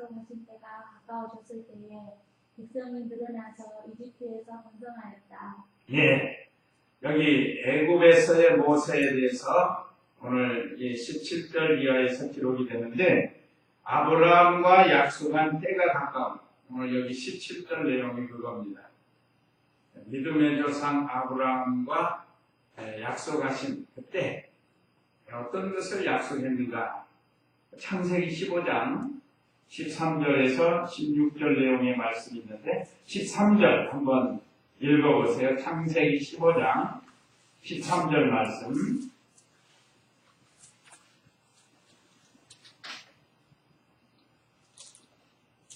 약속하신 때가 가까워졌을 때에 백성이 늘어나서 이집트에서 번성하였다. 예, 여기 애굽에서의 모세에 대해서 오늘 17절 이하에서 기록이 되는데 아브라함과 약속한 때가 가까운 오늘 여기 17절 내용이 그겁니다. 믿음의 조상 아브라함과 약속하신 그때 어떤 것을 약속했는가? 창세기 15장 13절에서 16절 내용의 말씀이 있는데 13절 한번 읽어보세요. 창세기 15장 13절 말씀.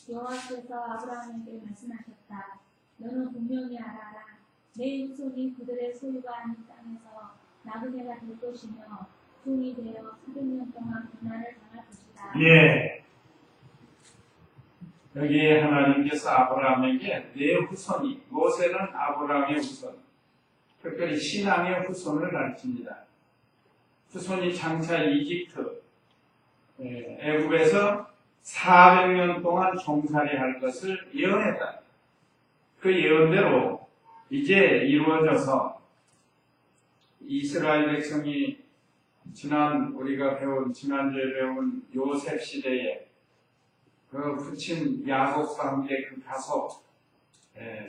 여호와께서 아브라함에게 말씀하셨다. 너는 분명히 알아라. 내 후손이 그들의 소유가 아닌 땅에서 나그네가 될 것이며 종이 되어 400년 동안 고난을 당할 것이다. 예. 여기 하나님께서 아브라함에게 내 후손이, 모세는 아브라함의 후손, 특별히 신앙의 후손을 가르칩니다. 후손이 장차 이집트, 애굽에서 400년 동안 종살이 할 것을 예언했다. 그 예언대로 이제 이루어져서 이스라엘 백성이 지난주에 배운 요셉 시대에 그 부친 야곱과 함께 그 가속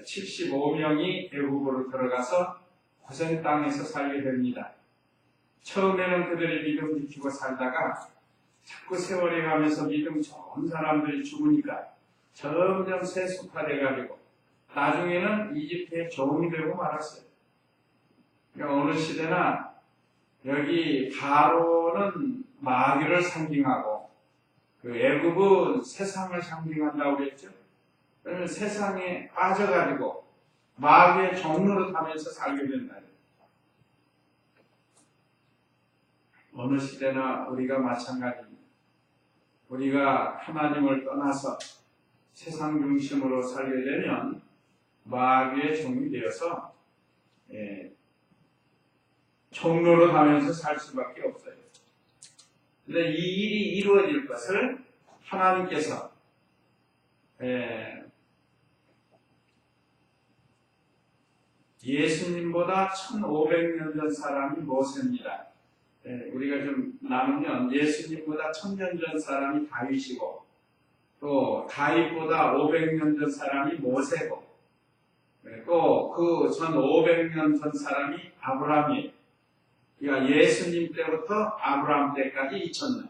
75명이 애굽으로 들어가서 고센 땅에서 살게 됩니다. 처음에는 그들이 믿음 지키고 살다가 자꾸 세월이 가면서 믿음 좋은 사람들이 죽으니까 점점 세속화돼가지고 나중에는 이집트의 종이 되고 말았어요. 그러니까 어느 시대나 여기 바로는 마귀를 상징하고 그 애굽은 세상을 상징한다고 그랬죠. 그러면 세상에 빠져가지고 마귀의 종로로 타면서 살게 된다. 어느 시대나 우리가 마찬가지입니다. 우리가 하나님을 떠나서 세상 중심으로 살게 되면 마귀의 종이 되어서 종로로 가면서 살 수밖에 없어요. 근데 이 일이 이루어질 것을 하나님께서 예수님보다 1500년 전 사람이 모세입니다. 우리가 좀 나누면 예수님보다 1000년 전 사람이 다윗이고 또 다윗보다 500년 전 사람이 모세고 또 그 1500년 전 사람이 아브라함이에요. 그러니까 예수님 때부터 아브라함 때까지 2000년,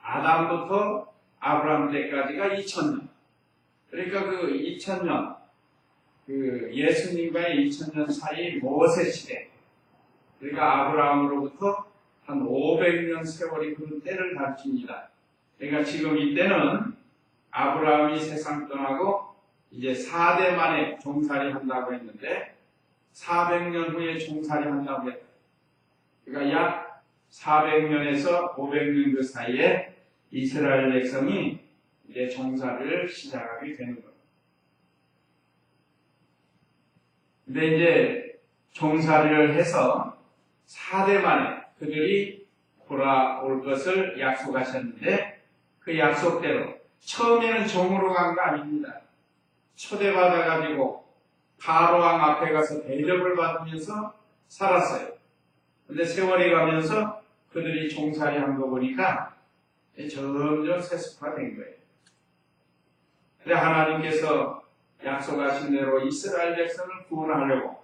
아담부터 아브라함 때까지가 2000년. 그러니까 그 2000년, 그 예수님과의 2000년 사이 모세 시대, 그러니까 아브라함으로부터 한 500년 세월이 그 때를 가르칩니다. 그러니까 지금 이때는 아브라함이 세상 떠나고 이제 4대 만에 종살이 한다고 했는데 400년 후에 종살이 한다고 했다. 그러니까 약 400년에서 500년 그 사이에 이스라엘 백성이 이제 종살이를 시작하게 되는 겁니다. 근데 이제 종살이를 해서 4대 만에 그들이 돌아올 것을 약속하셨는데 그 약속대로 처음에는 종으로 간 거 아닙니다. 초대받아가지고 바로왕 앞에 가서 대접을 받으면서 살았어요. 근데 세월이 가면서 그들이 종살이 한 거 보니까 점점 세습화된 거예요. 근데 하나님께서 약속하신 대로 이스라엘 백성을 구원하려고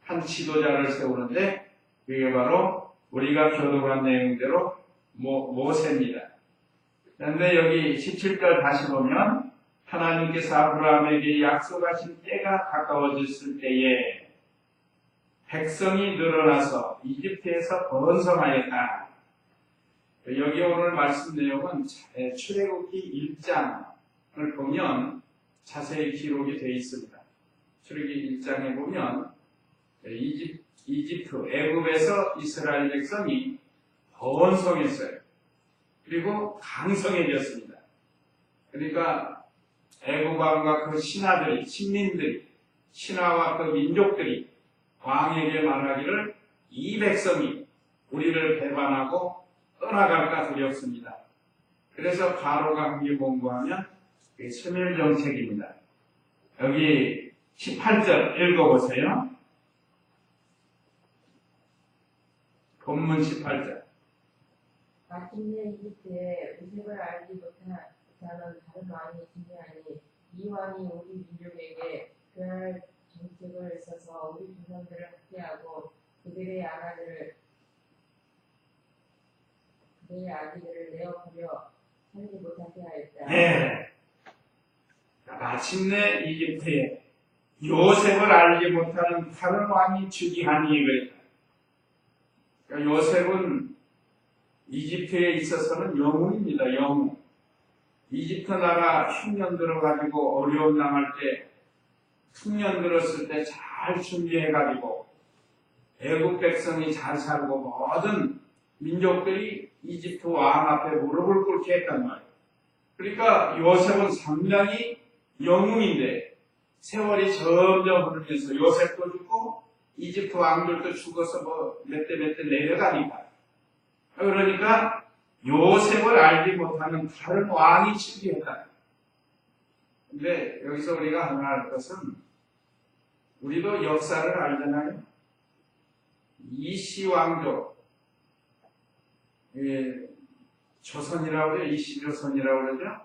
한 지도자를 세우는데 그게 바로 우리가 교독한 내용대로 모세입니다. 그런데 여기 17절 다시 보면 하나님께서 아브라함에게 약속하신 때가 가까워졌을 때에 백성이 늘어나서 이집트에서 번성하였다. 여기 오늘 말씀 내용은 출애굽기 1장을 보면 자세히 기록이 되어 있습니다. 출애굽기 1장에 보면 이집트, 애굽에서 이스라엘 백성이 번성했어요. 그리고 강성해졌습니다. 그러니까 애굽왕과 그 신하들이, 신민들이, 신하와 그 민족들이 왕에게 말하기를 이 백성이 우리를 배반하고 떠나갈까 두렵습니다. 그래서 바로가 한게 뭔고 하면 선열 정책입니다. 여기 18절 읽어보세요. 본문 18절. 마침내 이집트에 요셉을 알지 못한 자는 다른 왕이 중요하니 이 왕이 우리 민족에게 그럴 정책을 써서 우리 조상들을 학대하고 그들의 아기들을 내어버려 살지 못하게 하였다. 네. 마침내 이집트에 요셉을 알지 못하는 다른 왕이 즉위하니 그랬다. 그러니까 요셉은 이집트에 있어서는 영웅입니다. 영웅. 이집트 나라 흉년 들어가지고 어려움 당할 때 흉년 들었을 때 잘 준비해가지고 애국 백성이 잘 살고 모든 민족들이 이집트 왕 앞에 무릎을 꿇게 했단 말이에요. 그러니까 요셉은 상당히 영웅인데 세월이 점점 흐르면서 요셉도 죽고 이집트 왕들도 죽어서 몇 대 내려가니까. 그러니까 요셉을 알지 못하는 다른 왕이 즉위했다. 근데 여기서 우리가 하나 할 것은 우리도 역사를 알잖아요. 이씨 왕조, 조선이라고 해요. 이씨조선이라고 그러죠.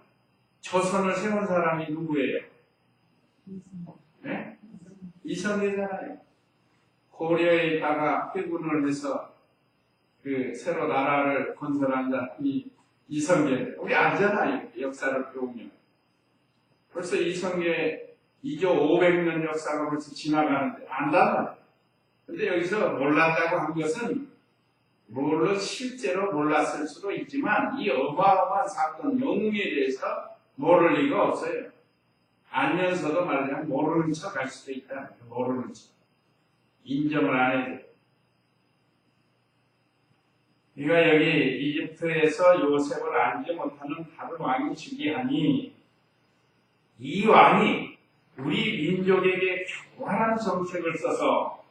조선을 세운 사람이 누구예요? 네? 이성계잖아요. 고려에 있다가 회군을 해서 새로 나라를 건설한 자, 이성계. 우리 알잖아요. 역사를 배우면. 벌써 이성계 2조 500년 역사가 벌써 지나가는데 안다는. 근데 여기서 몰랐다고 한 것은 물론 실제로 몰랐을 수도 있지만 이 어마어마한 사건, 영웅에 대해서 모를 리가 없어요. 알면서도 말하자면 모르는 척 할 수도 있다. 모르는 척. 인정을 안 해도. 그러니까 여기 이집트에서 요셉을 알지 못하는 다른 왕이 즉위하니 이 왕이 우리 민족에게 교활한 정책을 써서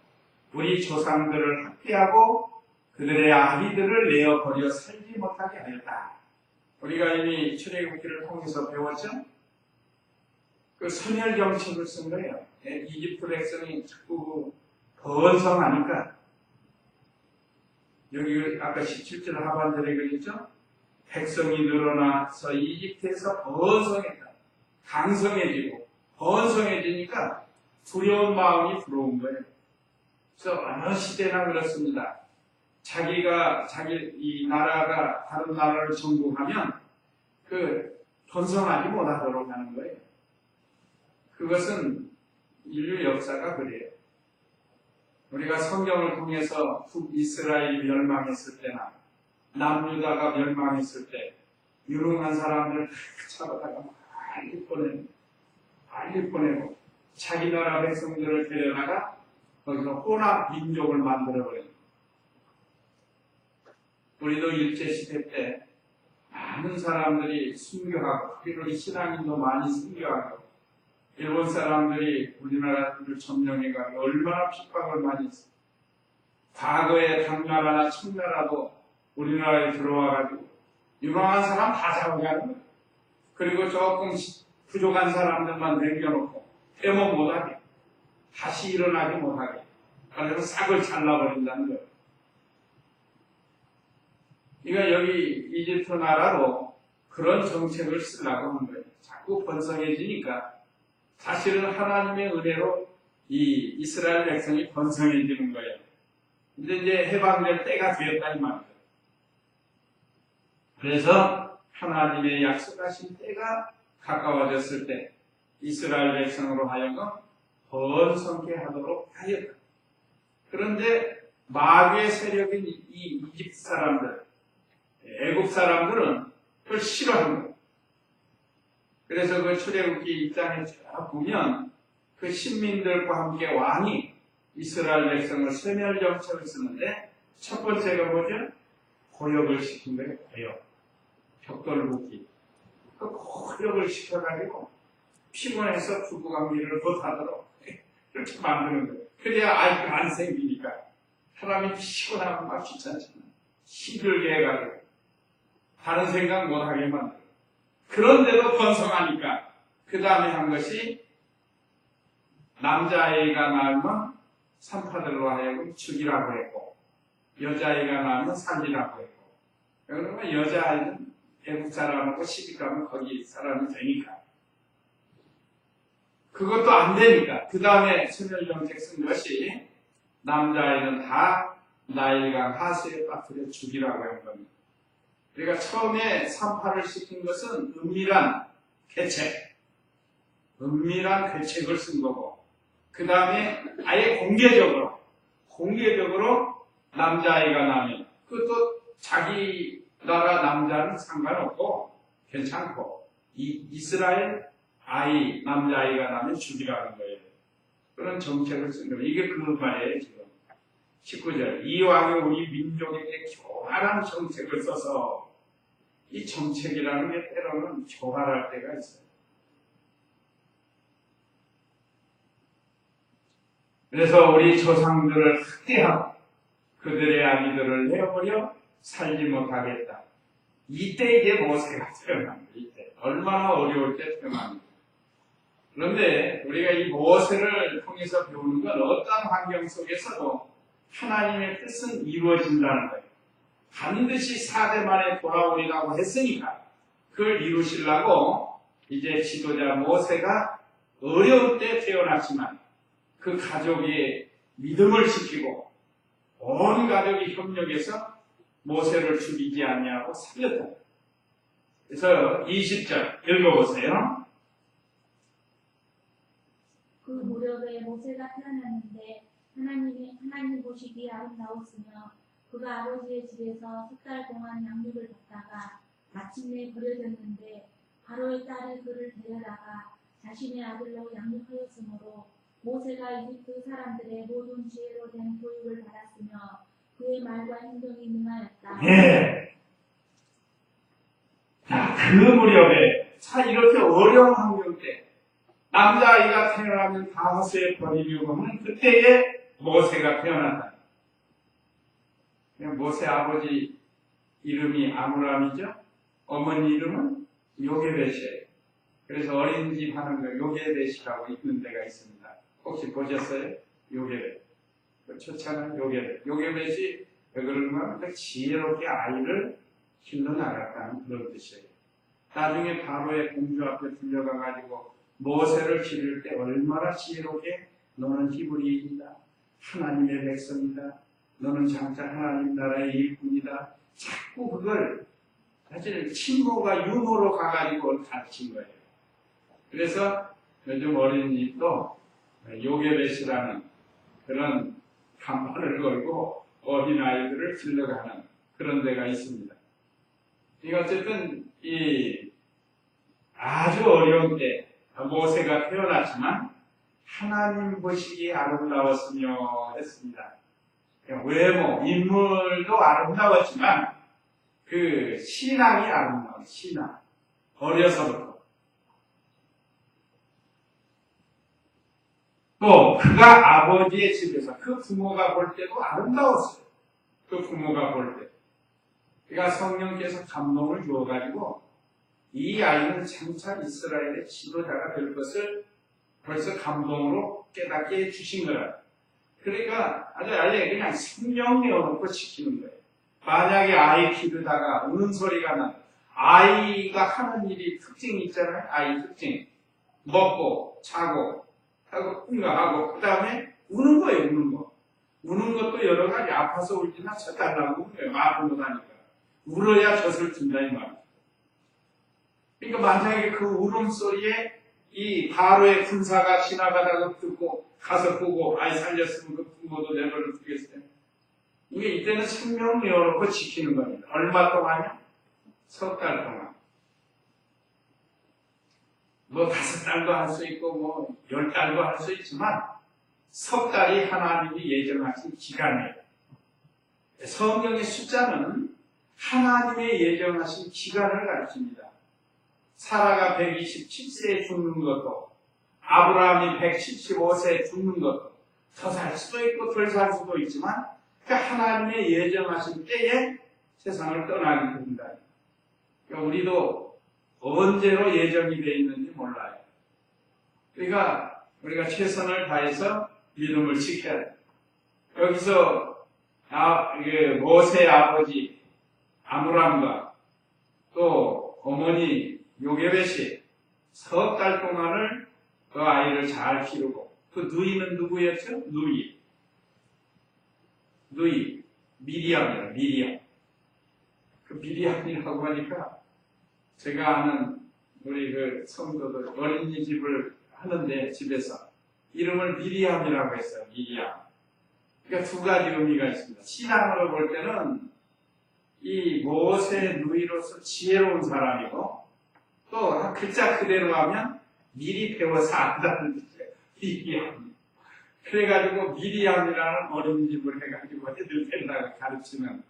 우리 조상들을 학대하고 그들의 아기들을 내어버려 살지 못하게 하였다. 우리가 이미 출애굽기를 통해서 배웠죠? 그 선열 정책을 쓴 거예요. 이집트 백성이 자꾸 번성하니까 여기 아까 17절 하반절에 그랬죠? 백성이 늘어나서 이집트에서 번성했다. 강성해지고 번성해지니까 두려운 마음이 들어온 거예요. 그래서 어느 시대나 그렇습니다. 이 나라가 다른 나라를 정복하면 번성하지 못하도록 하는 거예요. 그것은 인류 역사가 그래요. 우리가 성경을 통해서 북이스라엘이 멸망했을 때나 남유다가 멸망했을 때 유능한 사람들을 잡아다가 빨리 보내고 자기 나라 백성들을 데려다가 거기서 혼합 민족을 만들어버려요. 우리도 일제시대 때 많은 사람들이 순교하고 특별히 신앙인도 많이 순교하고 일본 사람들이 우리나라를 점령해가지고 얼마나 핍박을 많이 했어요. 과거에 당나라나 청나라도 우리나라에 들어와가지고 유명한 사람 다 잡아가는 거예요. 그리고 조금 부족한 사람들만 남겨놓고 퇴모 못하게 다시 일어나지 못하게 그래서 싹을 잘라버린다는 거예요. 그러니까 여기 이집트 나라로 그런 정책을 쓰려고 한 거예요. 자꾸 번성해지니까 사실은 하나님의 은혜로 이 이스라엘 백성이 번성해지는 거예요. 근데 이제 해방될 때가 되었다 이 말이에요. 그래서 하나님의 약속하신 때가 가까워졌을 때 이스라엘 백성으로 하여금 번성케 하도록 하였다. 그런데 마귀의 세력인 이 이집트 사람들, 애국 사람들은 그걸 싫어한 거예요. 그래서 그 출애굽기 1장에 쭉 보면 그 신민들과 함께 왕이 이스라엘 백성을 세멸 정책을 쓰는데 첫 번째가 뭐죠? 고역을 시킨 거예요. 고역. 벽돌 붓기. 그 고역을 시켜가지고 피곤해서 부부관계를 못하도록 그렇게 만드는 거예요. 그래야 아이가 안 생기니까 사람이 피곤하면 막 귀찮잖아요. 힘들게 해가지고 다른 생각 못하게 만들어요. 그런데도 번성하니까 그 다음에 한 것이 남자아이가 낳으면 산파들로 하여금 죽이라고 했고 여자아이가 낳으면 살리라고 했고 그러면 여자아이는 외국 사람하고 시집가면 거기 사람이 되니까 그것도 안 되니까 그 다음에 소멸정책 쓴 것이 남자아이는 다 나일강 하수에 빠뜨려 죽이라고 한 겁니다. 그러니까 처음에 산파를 시킨 것은 은밀한 괴책을 쓴 거고 그 다음에 아예 공개적으로 남자아이가 나면 그것도 자기 나라 남자는 상관없고 괜찮고 이스라엘 남자아이가 나면 죽이라는 거예요. 그런 정책을 쓴 거예요. 이게 그 말이에요. 지금 19절 이 왕이 우리 민족에게 교활한 정책을 써서 이 정책이라는 게 때로는 교활할 때가 있어요. 그래서 우리 조상들을 학대하고 그들의 아기들을 내어버려 살지 못하겠다. 이때 이게 모세가 태어납니다. 이때 얼마나 어려울 때 태어납니다. 그런데 우리가 이 모세를 통해서 배우는 건 어떤 환경 속에서도 하나님의 뜻은 이루어진다는 거예요. 반드시 4대 만에 돌아오리라고 했으니까 그걸 이루시려고 이제 지도자 모세가 어려울 때 태어났지만 그 가족의 믿음을 지키고 온 가족이 협력해서 모세를 죽이지 아니하고 살렸다. 그래서 20절 읽어보세요. 그 무렵에 모세가 태어났는데 하나님 보시기에 아름다웠으며 그가 아버지의 집에서 3달 동안 양육을 받다가 마침내 버려졌는데 바로의 딸이 그를 데려다가 자신의 아들로 양육하였으므로 모세가 이집트 사람들의 모든 지혜로 된 교육을 받았으며 그의 말과 행동이 능하였다. 예. 자, 그 무렵에 이렇게 어려운 환경 때 남자아이가 태어나면 다 하수에 버리려고 하는 그때에 모세가 태어났다. 모세 아버지 이름이 아므람이죠. 어머니 이름은 요게벳이에요. 그래서 어린이집 하는 거 요게벳이라고 있는 데가 있습니다. 혹시 보셨어요? 요게벳. 좋잖아요. 요게벳이 왜 그런가? 지혜롭게 아이를 길러나갔다는 그런 뜻이에요. 나중에 바로의 공주 앞에 불려가가지고 모세를 기를 때 얼마나 지혜롭게 너는 히브리인이다. 하나님의 백성이다. 너는 장차 하나님 나라의 일꾼이다. 자꾸 그걸 사실 친모가 유모로 가가지고 가르친 거예요. 그래서 요즘 어린이집도 요게벳이라는 그런 간판을 걸고 어린아이들을 길러가는 그런 데가 있습니다. 그러니까 어쨌든 아주 어려운 때 모세가 태어났지만 하나님 보시기에 아름다웠으며 했습니다. 외모, 인물도 아름다웠지만 그 신앙이 아름다워요. 신앙. 어려서부터. 또 그가 아버지의 집에서 그 부모가 볼 때도 아름다웠어요. 그 부모가 볼 때. 그러니까 성령께서 감동을 주어가지고 이 아이는 장차 이스라엘의 지도자가 될 것을 벌써 감동으로 깨닫게 해주신 거라. 그러니까 아예 그냥 성령 내어놓고 지키는 거예요. 만약에 아이 기르다가 우는 소리가 나, 아이가 하는 일이 특징이 있잖아요. 아이 특징. 먹고, 자고, 하고, 응가하고, 그 다음에 우는 거예요, 우는 거. 우는 것도 여러 가지 아파서 울지나 젖달라고 우는 거예요. 말을 못하니까. 울어야 젖을 준다, 이 말이에요. 그러니까 만약에 그 울음소리에 이 바로의 군사가 지나가다가 듣고 가서 보고 아이 살렸으면 그 부모도 내버려 두겠어요. 이게 이때는 생명 내어놓고 지키는 겁니다. 얼마 동안요? 3달 동안. 뭐 5달도 할 수 있고 10달도 할 수 있지만 3달이 하나님이 예정하신 기간이에요. 성경의 숫자는 하나님의 예정하신 기간을 가르칩니다. 사라가 127세에 죽는 것도 아브라함이 175세에 죽는 것도 더 살 수도 있고 덜 살 수도 있지만 그 하나님의 예정하신 때에 세상을 떠나게 됩니다. 그러니까 우리도 언제로 예정이 되어 있는지 몰라요. 그러니까 우리가 최선을 다해서 믿음을 지켜야 돼요. 여기서 모세의 아버지 아므람과 또 어머니 요게벳이 석 달 동안을 그 아이를 잘 키우고, 그 누이는 누구였죠? 누이 미리암이에요. 미리암. 그 미리암이라고 하니까 제가 아는 우리 그 성도들 어린이집을 하는데 집에서 이름을 미리암이라고 했어요. 미리암. 그러니까 두 가지 의미가 있습니다. 신앙으로 볼 때는 이 모세 누이로서 지혜로운 사람이고, 또 글자 그대로 하면 미리 배워서 안다는 뜻이에요. 미리암. 그래가지고 미리암이라는 어린이집을 해가지고 애들 데려다가 가르치는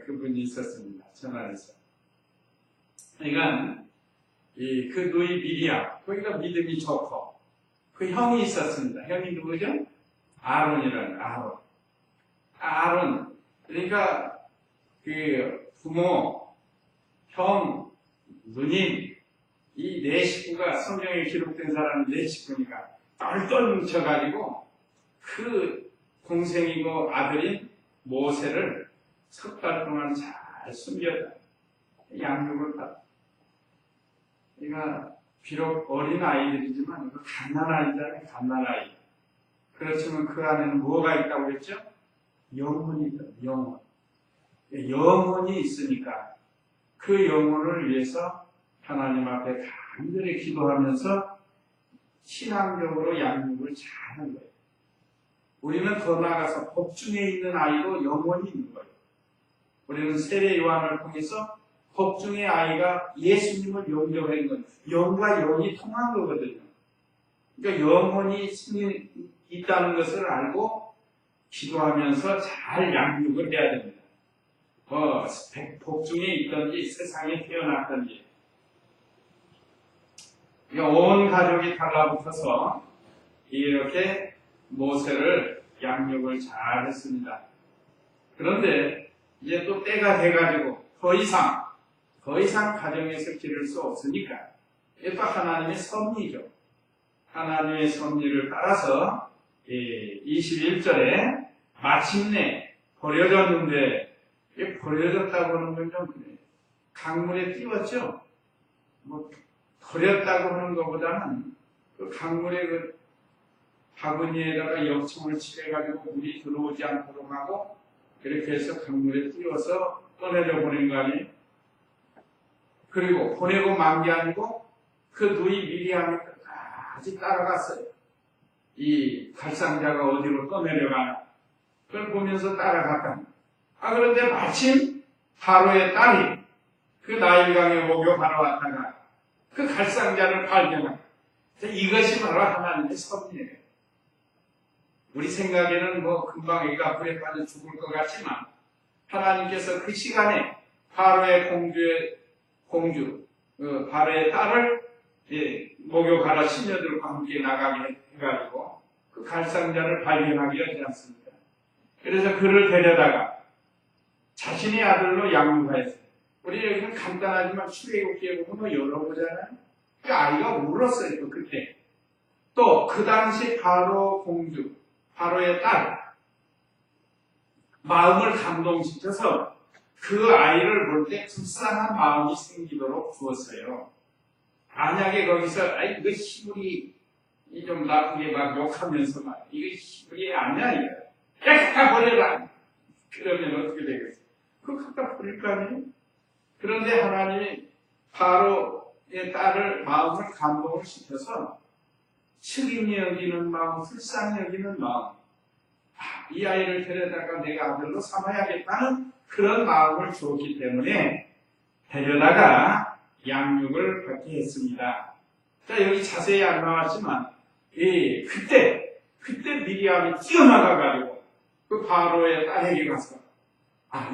그분이 있었습니다. 전화해서. 그러니까 그 누이 미리암, 거기가 믿음이 좋고, 그 형이 있었습니다. 형이 누구죠? 아론이라는 아론. 그러니까 그 부모, 형, 누님, 이 네 식구가 성경에 기록된 사람은 네 식구니까 똘똘 뭉쳐가지고 그 동생이고 아들인 모세를 석 달 동안 잘 숨겼다. 양육을 받았다. 그러니까 비록 어린 아이들이지만 이거 갓난아이잖아요. 갓난아이. 그렇지만 그 안에는 뭐가 있다고 했죠? 영혼이 있다. 영혼이 있으니까 그 영혼을 위해서 하나님 앞에 간절히 기도하면서 신앙적으로 양육을 잘하는 거예요. 우리는 더 나아가서 법중에 있는 아이도 영혼이 있는 거예요. 우리는 세례 요한을 통해서 법중의 아이가 예수님을 영접한 건 영과 영이 통한 거거든요. 그러니까 영혼이 있다는 것을 알고 기도하면서 잘 양육을 해야 됩니다. 복중에 있든지 세상에 태어났든지 온 가족이 달라붙어서 이렇게 모세를 양육을 잘 했습니다. 그런데 이제 또 때가 돼가지고 더 이상 가정에서 기를 수 없으니까 이게 또 하나님의 섭리죠. 하나님의 섭리를 따라서 21절에 마침내 버려졌는데, 버려졌다고 하는 건 좀 그래요. 강물에 띄웠죠? 버렸다고 하는 것보다는 그 강물에 그 바구니에다가 역청을 칠해가지고 물이 들어오지 않도록 하고, 그렇게 해서 강물에 띄워서 떠내려 보낸 거 아니에요? 그리고 보내고 만 게 아니고 그 누이 미리암이 끝까지 따라갔어요. 이 갈상자가 어디로 떠내려가나 그걸 보면서 따라갔다. 그런데 마침 바로의 딸이 그 나일강에 목욕하러 왔다가 그 갈상자를 발견한. 이것이 바로 하나님의 섭리예요. 우리 생각에는 금방 애가 불에 빠져 죽을 것 같지만 하나님께서 그 시간에 바로의 공주, 바로의 딸을 목욕하러 시녀들과 함께 나가게 해가지고 그 갈상자를 발견하게 하지 않습니까? 그래서 그를 데려다가 자신의 아들로 양육하였어요. 우리 여기는 간단하지만 출애굽기에 보면 열어보잖아요. 그 아이가 울었어요. 또 그때. 또 그 당시 바로 공주, 바로의 딸 마음을 감동시켜서 그 아이를 볼 때 불쌍한 마음이 생기도록 주었어요. 만약에 거기서 이거 희물이 좀 나쁘게 막 욕하면서 이거 희물이 아니야 이거. 갖다 버려라. 그러면 어떻게 되겠어요? 그거 갖다 버릴 거 아니에요? 그런데 하나님이 바로의 딸을 마음을 감동을 시켜서 책임이 여기는 마음, 불쌍히 여기는 마음, 이 아이를 데려다가 내가 아들로 삼아야겠다는 그런 마음을 주었기 때문에 데려다가 양육을 받게 했습니다. 자, 여기 자세히 안 나왔지만 그때 미리암이 뛰어나가가지고 그 바로의 딸에게 가서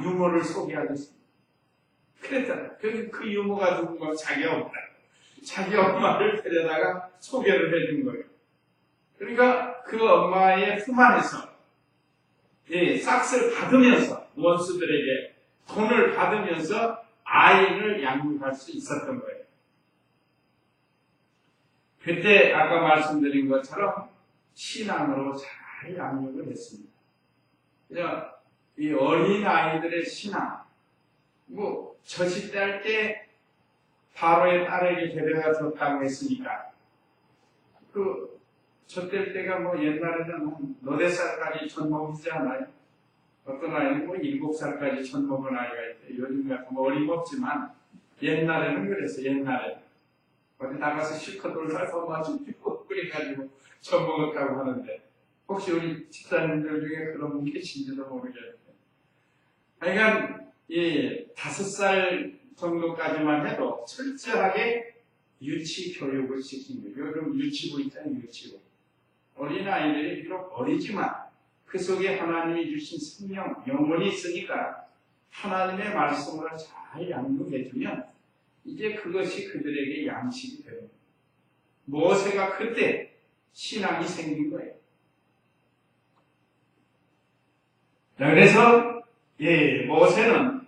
유모를 소개하겠습니다. 그랬잖아요. 그 유모가 누군가 자기 엄마. 자기 엄마를 데려다가 소개를 해준 거예요. 그러니까 그 엄마의 품 안에서 싹스를 받으면서 원수들에게 돈을 받으면서 아이를 양육할 수 있었던 거예요. 그때 아까 말씀드린 것처럼 신앙으로 잘 양육을 했습니다. 그래서 이 어린 아이들의 신앙, 젖이 뗄 때 바로의 딸에게 데려다 줬다고 했으니까 젖뗄 때가 옛날에는 한 8살까지 젖 먹이지 않아요? 어떤 아이는 7살까지 젖 먹은 아이가 있대요. 요즘 같은 어림없지만 옛날에는 그랬어요. 옛날에 어디 나가서 실컷 놀다가 마중 피고 그래가지고 젖 먹었다고 하는데 혹시 우리 집사님들 중에 그런 분 계신지도 모르겠어요. 그러니까 이 5살 정도까지만 해도 철저하게 유치 교육을 시킨 거예요. 요즘 유치부 있잖아요. 유치부. 어린아이들이 비록 어리지만 그 속에 하나님이 주신 생명, 영혼이 있으니까 하나님의 말씀을 잘 양육해주면 이제 그것이 그들에게 양식이 되는 거예요. 모세가 그때 신앙이 생긴 거예요. 자, 그래서 모세는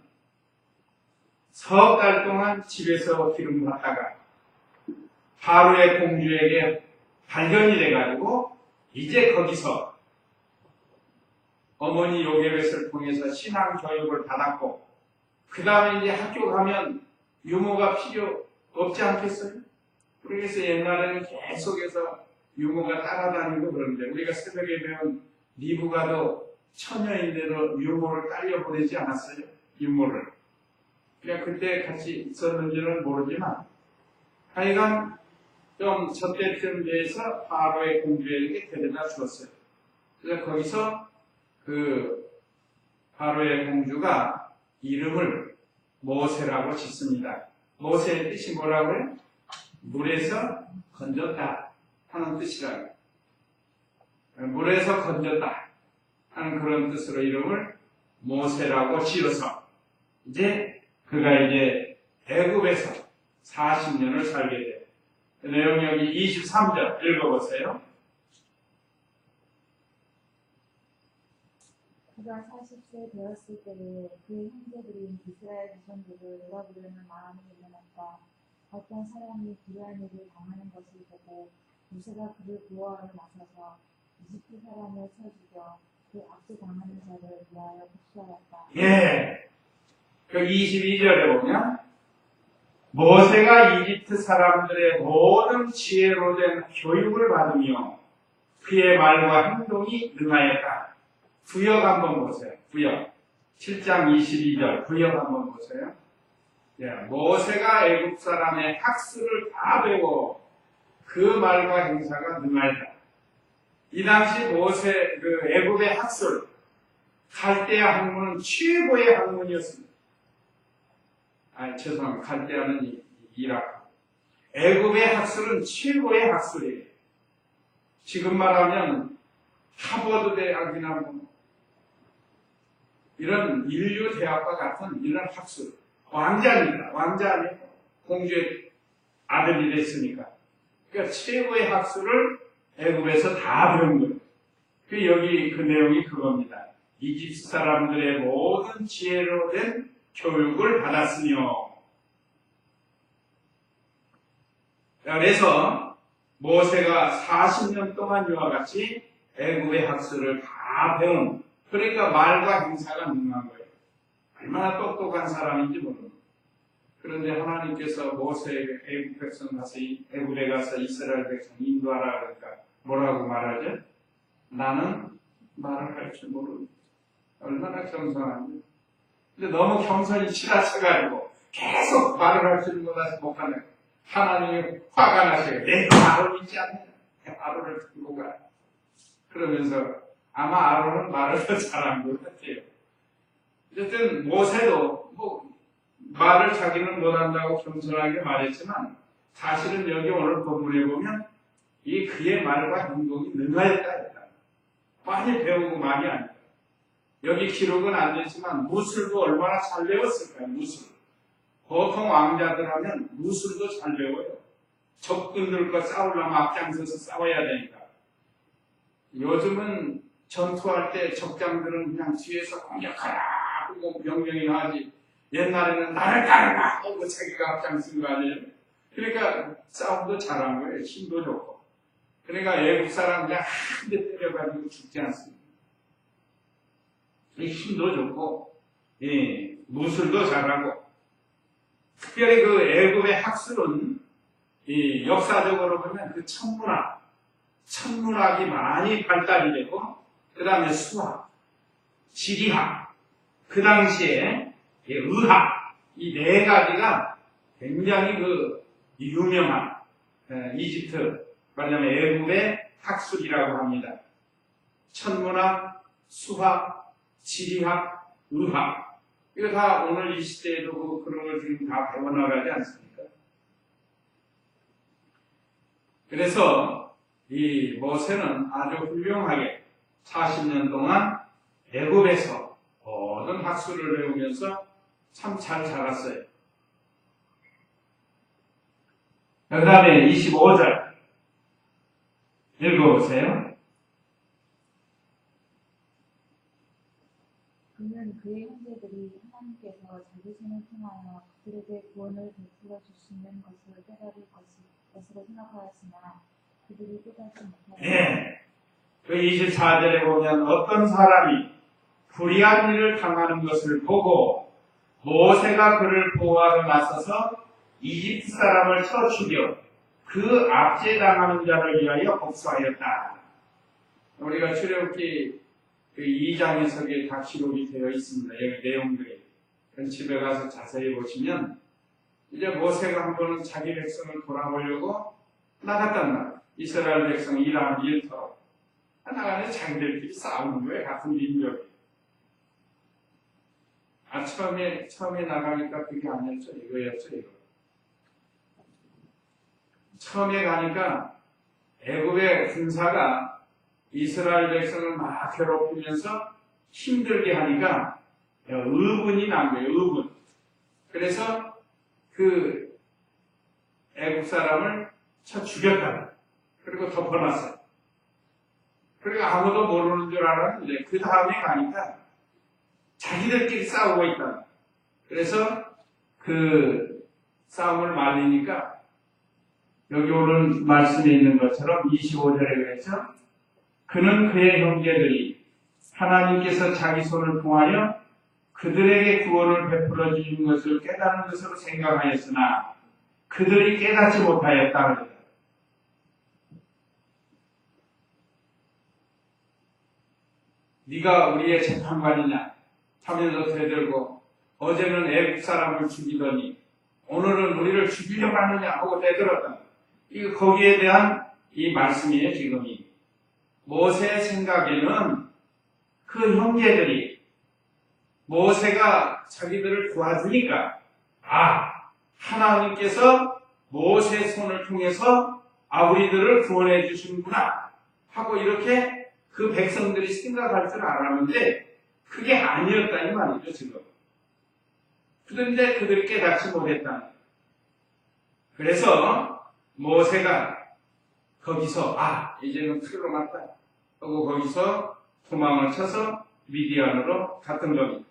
석 달 동안 집에서 기름 받다가 바로의 공주에게 발견이 돼가지고 이제 거기서 어머니 요게벳을 통해서 신앙 교육을 받았고 그 다음에 이제 학교 가면 유모가 필요 없지 않겠어요? 그래서 옛날에는 계속해서 유모가 따라다니고 그러는데 우리가 새벽에 배운 리브가도 처녀인데도 유모를 딸려보내지 않았어요? 유모를. 그냥 그때 같이 있었는지는 모르지만 하여간 좀 저때쯤 돼서 바로의 공주에게 데려다 주었어요. 그래서 거기서 그 바로의 공주가 이름을 모세라고 짓습니다. 모세의 뜻이 뭐라고요? 물에서 건졌다 하는 뜻이라고. 물에서 건졌다 하는 그런 뜻으로 이름을 모세라고 지어서 그가 애굽에서 40년을 살게 돼요. 내용 여기 23절 읽어보세요. 그가 40세 되었을 때에 그 형제들인 이스라엘 자손들을 돌아보려는 마음이 일어났다. 어떤 사람이 불의한 일을 당하는 것을 보고 모세가 그를 구하러 나서서 이집트 사람을 쳐 죽여 그 압수 당하는 자를 위하여 복수하였다. 예. 그 22절에 보면 모세가 이집트 사람들의 모든 지혜로 된 교육을 받으며 그의 말과 행동이 능하였다. 구역 한번 보세요. 구역. 7장 22절 구역 한번 보세요. 예, 모세가 애굽 사람의 학술을 다 배워 그 말과 행사가 능하였다. 이 당시 모세 애굽의 학술 갈대아 학문은 최고의 학문이었습니다. 죄송합니다. 갈대아는 이라크. 애굽의 학술은 최고의 학술이에요. 지금 말하면 하버드 대학이나 이런 인류 대학과 같은 이런 학술. 왕자입니다. 왕자 아니고 공주의 아들이 됐으니까. 그러니까 최고의 학술을 애굽에서 다 배운 거예요. 여기 그 내용이 그겁니다. 이집트 사람들의 모든 지혜로 된 교육을 받았으며. 그래서 모세가 40년 동안 이와 같이 애굽의 학술을 다 배운, 그러니까 말과 행사가 능한 거예요. 얼마나 똑똑한 사람인지 모릅니다. 그런데 하나님께서 모세에게 애굽 백성 가서 애굽에 가서 이스라엘 백성 인도하라 그러니까 뭐라고 말하죠? 나는 말을 할 줄 모릅니다. 얼마나 겸손한지. 근데 너무 겸손이 지나쳐가지고 계속 말을 할 줄 몰라서 못하네. 하나님이 화가 나셔요. 내가 말을 믿지 않느냐. 아론을 들고 가. 그러면서 아마 아론은 말을 더 잘한 것 같아요. 어쨌든 모세도 말을 자기는 못한다고 겸손하게 말했지만 사실은 여기 오늘 본문에 보면 이 그의 말과 행동이 능하였다. 많이 배우고 많이 아니다. 여기 기록은 안 되지만 무술도 얼마나 잘 배웠을까요? 무술. 보통 왕자들 하면 무술도 잘 배워요. 적군들과 싸우려면 앞장서서 싸워야 되니까. 요즘은 전투할 때 적장들은 그냥 뒤에서 공격하라 하고 명령이나 하지. 옛날에는 나를 따르라 하고 자기가 앞장쓴 거 아니에요? 그러니까 싸움도 잘한 거예요. 힘도 좋고. 그러니까 애국 사람 그냥 한 대 때려가지고 죽지 않습니다. 힘도 좋고, 무술도 잘하고. 특별히 그 애국의 학술은 역사적으로 보면 그 천문학이 많이 발달이 되고, 그 다음에 수학, 지리학, 그 당시에 의학, 이 네 가지가 굉장히 그 유명한 이집트, 말하자면 애국의 학술이라고 합니다. 천문학, 수학, 지리학, 의학. 이거 다 오늘 이 시대에도 그런 걸 지금 다 배워나가지 않습니까? 그래서 이 모세는 아주 훌륭하게 40년 동안 애굽에서 모든 학술을 배우면서 참 잘 자랐어요. 그 다음에 25절 읽어보세요. 그는 그의 형제들이 하나님께서 자기 손을 통하여 그들에게 구원을 베풀어 주시는 것을 깨달을 것으로 생각하였으나 그들이 깨닫지 못하였다. 그 24절에 보면 어떤 사람이 불의한 일을 당하는 것을 보고 모세가 그를 보호하러 나서서 이집트 사람을 쳐 죽여 그 압제당하는 자를 위하여 복수하였다. 우리가 출애굽기 그 2장에서 다 기록이 되어 있습니다. 여기 내용들이. 집에 가서 자세히 보시면 이제 모세가 한 번은 자기 백성을 돌아보려고 나갔단 말이에요. 이스라엘 백성이 일하는 일터로. 나가는데 자기들끼리 싸우는 거예요. 같은 민족이. 처음에 나가니까 그게 아니었죠. 이거였죠. 이거. 처음에 가니까 애굽의 군사가 이스라엘 백성을 막 괴롭히면서 힘들게 하니까 의분이 난 거예요. 의분. 그래서 그 애굽 사람을 쳐 죽였다. 그리고 덮어놨어요. 그리고 아무도 모르는 줄 알았는데 그 다음에 가니까 자기들끼리 싸우고 있다. 그래서 그 싸움을 말리니까 여기 오는 말씀에 있는 것처럼 25절에 그랬죠. 그는 그의 형제들이 하나님께서 자기 손을 통하여 그들에게 구원을 베풀어 주는 것을 깨닫는 것으로 생각하였으나 그들이 깨닫지 못하였다. 네가 우리의 재판관이냐 하면서 대들고 어제는 애국 사람을 죽이더니 오늘은 우리를 죽이려고 하느냐 하고 대들었다. 이거 거기에 대한 이 말씀이에요. 지금이 모세의 생각에는 그 형제들이 모세가 자기들을 도와주니까 하나님께서 모세의 손을 통해서 우리들을 구원해 주시는구나 하고 이렇게 그 백성들이 생각할 줄 알았는데 그게 아니었다 이 말이죠. 지금. 그런데 그들이 깨닫지 못했다. 그래서 모세가 거기서 이제는 틀로 났다 하고 거기서 도망을 쳐서 미디안으로 갔던 겁니다.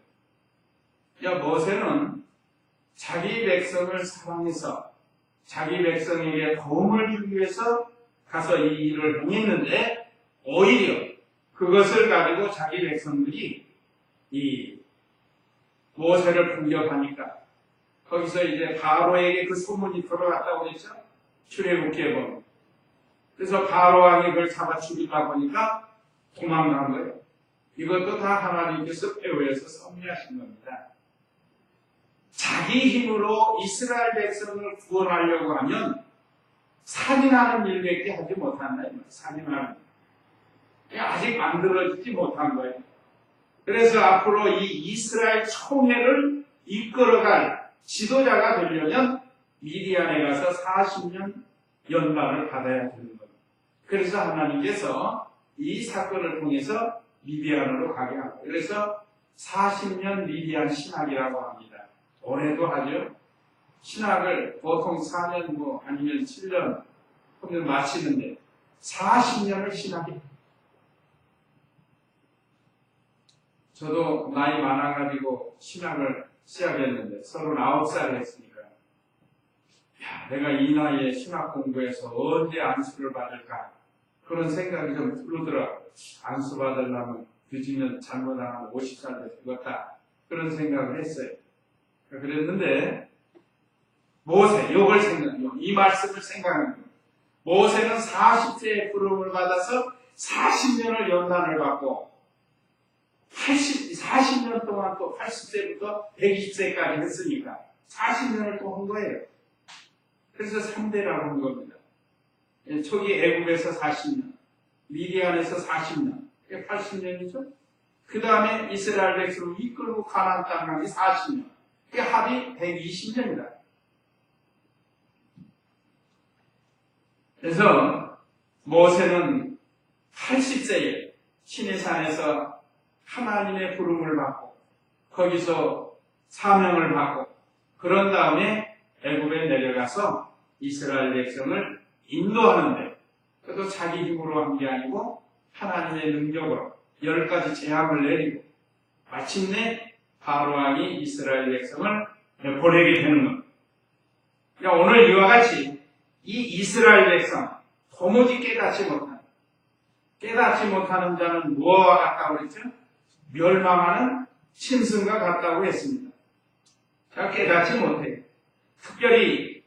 모세는 자기 백성을 사랑해서 자기 백성에게 도움을 주기 위해서 가서 이 일을 행했는데 오히려 그것을 가지고 자기 백성들이 이 모세를 공격하니까 거기서 이제 바로에게 그 소문이 들어갔다고 했죠. 출애굽기에 보면. 그래서 바로 왕이 그걸 잡아 죽이다 보니까 도망간 거예요. 이것도 다 하나님께서 배후에서 섭리하신 겁니다. 자기 힘으로 이스라엘 백성을 구원하려고 하면 살인하는 일밖에 하지 못한다. 살인하는 일. 아직 만들어지지 못한 거예요. 그래서 앞으로 이 이스라엘 총회를 이끌어갈 지도자가 되려면 미디안에 가서 40년 연방을 받아야 되는 겁니다. 그래서 하나님께서 이 사건을 통해서 미디안으로 가게 하고 그래서 40년 미디안 신학이라고 합니다. 올해도 하죠. 신학을 보통 4년 아니면 7년 하면 마치는데 40년을 신학이 저도 나이 많아가지고 신학을 시작했는데 39살 했으니까 내가 이 나이에 신학 공부해서 언제 안수를 받을까? 그런 생각이 좀 들더라고요. 안수 받으려면 늦으면 잘못하면 50살 돼 죽었다. 그런 생각을 했어요. 그랬는데 모세, 요걸 생각해요. 이 말씀을 생각하는 거예요. 모세는 40세의 부름을 받아서 40년을 연단을 받고 40년 동안 또 80세부터 120세까지 했으니까 40년을 또 한 거예요. 그래서 3대라고 한 겁니다. 초기 애굽에서 40년, 미디안에서 40년, 80년이죠. 그 다음에 이스라엘 백성을 이끌고 가나안 땅 가기 40년, 그게 합이 120년이다. 그래서 모세는 80세에 시내산에서 하나님의 부름을 받고 거기서 사명을 받고 그런 다음에 애굽에 내려가서 이스라엘 백성을 인도하는데 그것도 자기 힘으로 한 게 아니고 하나님의 능력으로 10가지 재앙을 내리고 마침내 바로왕이 이스라엘 백성을 보내게 되는 겁니다. 그러니까 오늘 이와 같이 이 이스라엘 백성 도무지 깨닫지 못하는 자는 무엇과 같다고 그랬죠? 멸망하는 짐승과 같다고 했습니다. 자, 깨닫지 못해요. 특별히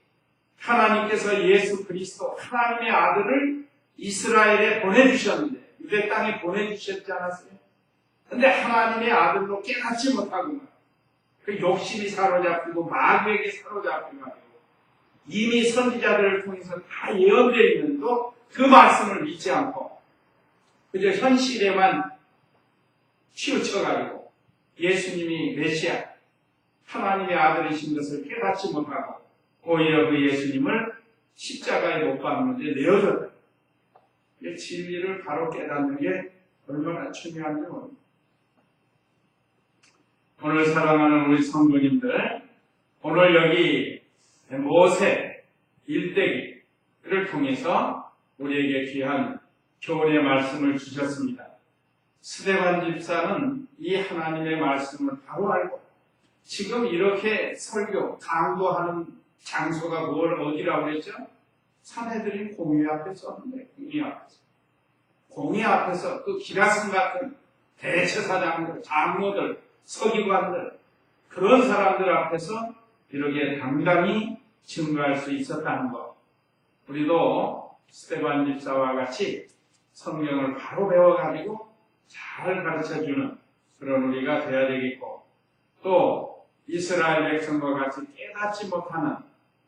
하나님께서 예수 그리스도 하나님의 아들을 이스라엘에 보내주셨는데 유대 땅에 보내주셨지 않았어요? 근데 하나님의 아들로 깨닫지 못하고 그 욕심이 사로잡히고 마귀에게 사로잡히고 이미 선지자들을 통해서 다 예언되어 있는데도 그 말씀을 믿지 않고 그저 현실에만 치우쳐가지고 예수님이 메시아 하나님의 아들이신 것을 깨닫지 못하고 오히려 그 예수님을 십자가에 못 박는데 내어줬다. 진리를 바로 깨닫는 게 얼마나 중요한지 모릅니다. 오늘 사랑하는 우리 성도님들, 오늘 여기 모세 일대기를 통해서 우리에게 귀한 교훈의 말씀을 주셨습니다. 스데반 집사는 이 하나님의 말씀을 바로 알고 지금 이렇게 설교, 강도하는 장소가 어디라고 그랬죠? 산헤드린 공회 앞에서 했는데, 공회 앞에서 그 기라슨 같은 대체사장들, 장로들, 서기관들, 그런 사람들 앞에서 이렇게 당당히 증거할 수 있었다는 것. 우리도 스데반 집사와 같이 성경을 바로 배워가지고 잘 가르쳐주는 그런 우리가 되어야 되겠고, 또 이스라엘 백성과 같이 깨닫지 못하는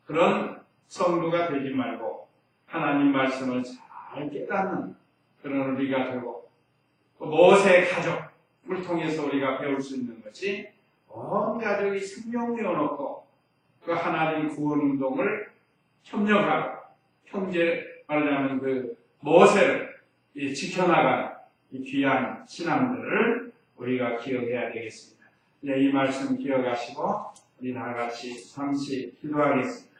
그런 성도가 되지 말고 하나님 말씀을 잘 깨닫는 그런 우리가 되고, 모세 가족을 통해서 우리가 배울 수 있는 것이 온 가족이 생명 내어놓고 그 하나님 구원 운동을 협력하고 형제 말하자면 그 모세를 지켜나가는 이 귀한 신앙들을 우리가 기억해야 되겠습니다. 이 말씀 기억하시고 우리 다같이 잠시 기도하겠습니다.